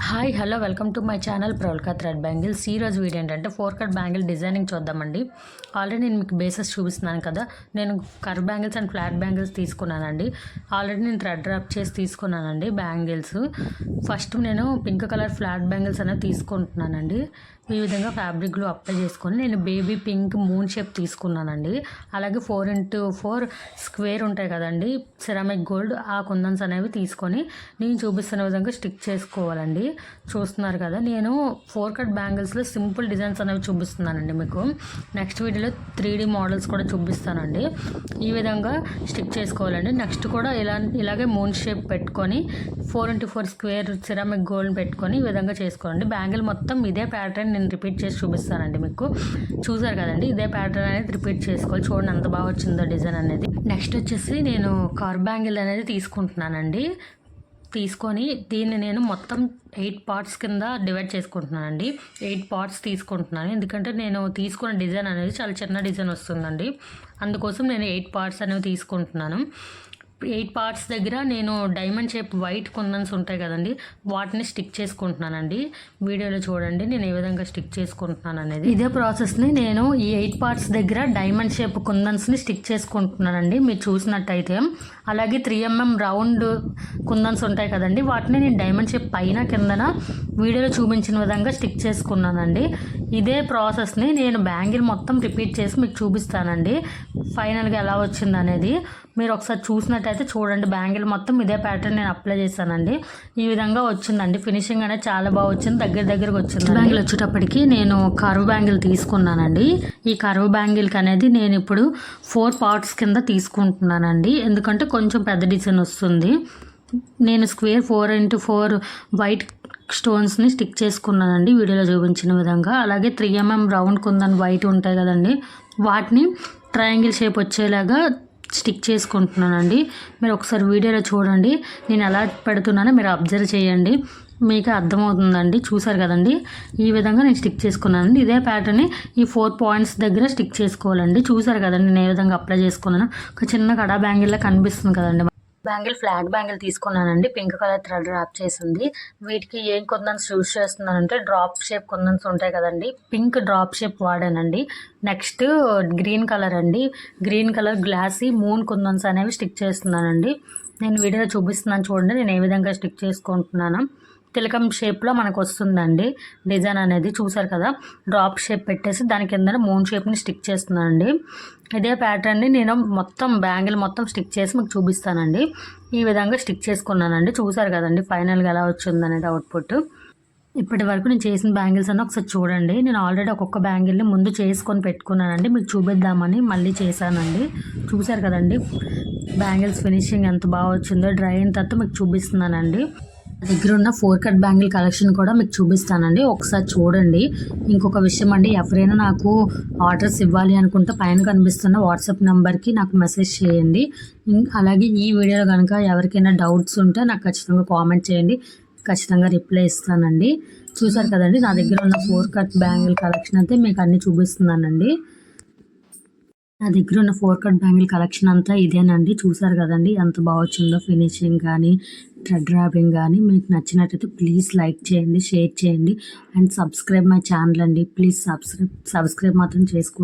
Hi hello welcome to my channel Pravalka thread bangles. ఈరోజు video ఏంటంటే 4 cut bangle designing చూద్దామండి. Already నేను మీకు బేసెస్ చూపిస్తున్నాను కదా, నేను curve bangles and flat bangles తీసుకున్నానండి. ఆల్రెడీ నేను థ్రెడ్ డ్రాప్ చేసి తీసుకున్నానండి బ్యాంగిల్స్. ఫస్ట్ నేను పింక్ కలర్ ఫ్లాట్ బ్యాంగిల్స్ అనేవి తీసుకుంటున్నానండి. ఈ విధంగా ఫ్యాబ్రిక్ గ్లూ అప్లై చేసుకొని నేను బేబీ పింక్ మూన్ షేప్ తీసుకున్నానండి. అలాగే 4x4 స్క్వేర్ ఉంటాయి కదండి సెరామిక్ గోల్డ్, ఆ కుందన్స్ అనేవి తీసుకొని నేను చూపిస్తున్న విధంగా స్టిక్ చేసుకోవాలండి. చూస్తున్నారు కదా, నేను 4 కట్ బ్యాంగిల్స్లో సింపుల్ డిజైన్స్ అనేవి చూపిస్తున్నానండి మీకు. నెక్స్ట్ వీడియోలో 3D మోడల్స్ కూడా చూపిస్తానండి. ఈ విధంగా స్టిక్ చేసుకోవాలండి. నెక్స్ట్ కూడా ఇలాగే మూన్ షేప్ పెట్టుకొని 4x4 స్క్వేర్ సెరామిక్ గోల్డ్ పెట్టుకొని ఈ విధంగా చేసుకోండి. బ్యాంగిల్ మొత్తం ఇదే ప్యాటర్న్ నేను రిపీట్ చేసి చూపిస్తానండి మీకు. చూసారు కదండి, ఇదే ప్యాటర్న్ అనేది రిపీట్ చేసుకోవాలి. చూడండి ఎంత బాగా వచ్చిందో డిజైన్ అనేది. నెక్స్ట్ వచ్చేసి నేను కర్వ్ బ్యాంగిల్ అనేది తీసుకుంటున్నానండి. తీసుకొని దీన్ని నేను మొత్తం 8 పార్ట్స్ కింద డివైడ్ చేసుకుంటున్నానండి. 8 పార్ట్స్ తీసుకుంటున్నాను, ఎందుకంటే నేను తీసుకున్న డిజైన్ అనేది చాలా చిన్న డిజైన్ వస్తుందండి. అందుకోసం నేను 8 పార్ట్స్ అనేవి తీసుకుంటున్నాను. 8 పార్ట్స్ దగ్గర నేను డైమండ్ షేప్ వైట్ కుందన్స్ ఉంటాయి కదండి, వాటిని స్టిక్ చేసుకుంటున్నానండి. వీడియోలో చూడండి నేను ఏ విధంగా స్టిక్ చేసుకుంటున్నాను అనేది. ఇదే ప్రాసెస్ని నేను ఈ 8 పార్ట్స్ దగ్గర డైమండ్ షేప్ కుందన్స్ని స్టిక్ చేసుకుంటున్నానండి మీరు చూసినట్టయితే. అలాగే 3mm రౌండ్ కుందన్స్ ఉంటాయి కదండి, వాటిని నేను డైమండ్ షేప్ పైన కిందన వీడియోలో చూపించిన విధంగా స్టిక్ చేసుకున్నానండి. ఇదే ప్రాసెస్ని నేను బ్యాంగిల్ మొత్తం రిపీట్ చేసి మీకు చూపిస్తానండి ఫైనల్గా ఎలా వచ్చింది అనేది. మీరు ఒకసారి చూసినట్టయితే చూడండి, బ్యాంగిల్ మొత్తం ఇదే ప్యాటర్న్ నేను అప్లై చేశానండి. ఈ విధంగా వచ్చిందండి. ఫినిషింగ్ అనేది చాలా బాగా వచ్చింది, దగ్గరకు వచ్చింది. బ్యాంగిల్ వచ్చేటప్పటికి నేను కర్వ్ బ్యాంగిల్ తీసుకున్నానండి. ఈ కర్వ్ బ్యాంగిల్కి అనేది నేను ఇప్పుడు 4 పార్ట్స్ కింద తీసుకుంటున్నానండి, ఎందుకంటే కొంచెం పెద్ద డిజైన్ వస్తుంది. నేను స్క్వేర్ 4x4 వైట్ స్టోన్స్ని స్టిక్ చేసుకున్నానండి వీడియోలో చూపించిన విధంగా. అలాగే 3mm రౌండ్ కుందన్ వైట్ ఉంటాయి కదండి, వాటిని ట్రయాంగిల్ షేప్ వచ్చేలాగా స్టిక్ చేసుకుంటున్నానండి. మీరు ఒకసారి వీడియోలో చూడండి, నేను ఎలా పెడుతున్నానో మీరు అబ్జర్వ్ చేయండి, మీకు అర్థమవుతుందండి. చూసారు కదండి, ఈ విధంగా నేను స్టిక్ చేసుకున్నానండి. ఇదే ప్యాటర్న్ని ఈ 4 పాయింట్స్ దగ్గర స్టిక్ చేసుకోవాలండి. చూసారు కదండి నేను ఏ విధంగా అప్లై చేసుకున్నాను. ఒక చిన్న కడా బ్యాంగిల్లా కనిపిస్తుంది కదండి. బ్యాంగిల్ ఫ్లాట్ బ్యాంగిల్ తీసుకున్నానండి, పింక్ కలర్ థ్రెడ్ డ్రాప్ చేసింది. వీటికి ఏం కుందన్స్ యూజ్ చేస్తున్నానంటే డ్రాప్ షేప్ కుందన్స్ ఉంటాయి కదండి, పింక్ డ్రాప్ షేప్ వాడానండి. నెక్స్ట్ గ్రీన్ కలర్ అండి, గ్రీన్ కలర్ గ్లాసీ మూన్ కుందన్స్ అనేవి స్టిక్ చేస్తున్నానండి. నేను వీడియోలో చూపిస్తున్నాను చూడండి నేను ఏ విధంగా స్టిక్ చేసుకుంటున్నాను. తిలకం షేప్లో మనకు వస్తుందండి డిజైన్ అనేది. చూసారు కదా, డ్రాప్ షేప్ పెట్టేసి దాని కింద మూన్ షేప్ని స్టిక్ చేస్తున్నానండి. ఇదే ప్యాటర్న్ని నేను మొత్తం బ్యాంగిల్ మొత్తం స్టిక్ చేసి మీకు చూపిస్తానండి. ఈ విధంగా స్టిక్ చేసుకున్నానండి. చూసారు కదండి ఫైనల్గా ఎలా వచ్చిందనేది అవుట్పుట్. ఇప్పటి వరకు నేను చేసిన బ్యాంగిల్స్ అన్నీ ఒకసారి చూడండి. నేను ఆల్రెడీ ఒక్కొక్క బ్యాంగిల్ని ముందు చేసుకొని పెట్టుకున్నానండి, మీకు చూపిద్దామని మళ్ళీ చేశానండి. చూసారు కదండి బ్యాంగిల్స్ ఫినిషింగ్ ఎంత బాగా వచ్చిందో. డ్రై అయిన తర్వాత మీకు చూపిస్తున్నానండి. దగ్గర ఉన్న 4 కట్ బ్యాంగిల్ కలెక్షన్ కూడా మీకు చూపిస్తానండి, ఒకసారి చూడండి. ఇంకొక విషయం అండి, ఎవరైనా నాకు ఆర్డర్స్ ఇవ్వాలి అనుకుంటే పైన కనిపిస్తున్న వాట్సాప్ నెంబర్కి నాకు మెసేజ్ చేయండి. అలాగే ఈ వీడియోలో కనుక ఎవరికైనా డౌట్స్ ఉంటే నాకు ఖచ్చితంగా కామెంట్ చేయండి, ఖచ్చితంగా రిప్లై ఇస్తానండి. చూసారు కదండి, నా దగ్గర ఉన్న 4 కట్ బ్యాంగిల్ కలెక్షన్ అయితే మీకు అన్నీ చూపిస్తున్నానండి. నా దగ్గర ఉన్న 4 కట్ బ్యాంగిల్ కలెక్షన్ అంతా ఇదేనండి. చూసారు కదండి ఎంత బాగా వచ్చిందో ఫినిషింగ్ కానీ థ్రెడ్ ర్యాపింగ్ కానీ. మీకు నచ్చినట్టయితే ప్లీజ్ లైక్ చేయండి, షేర్ చేయండి అండ్ సబ్స్క్రైబ్ మై ఛానల్ అండి. ప్లీజ్ సబ్స్క్రైబ్ మాత్రం చేసుకోండి.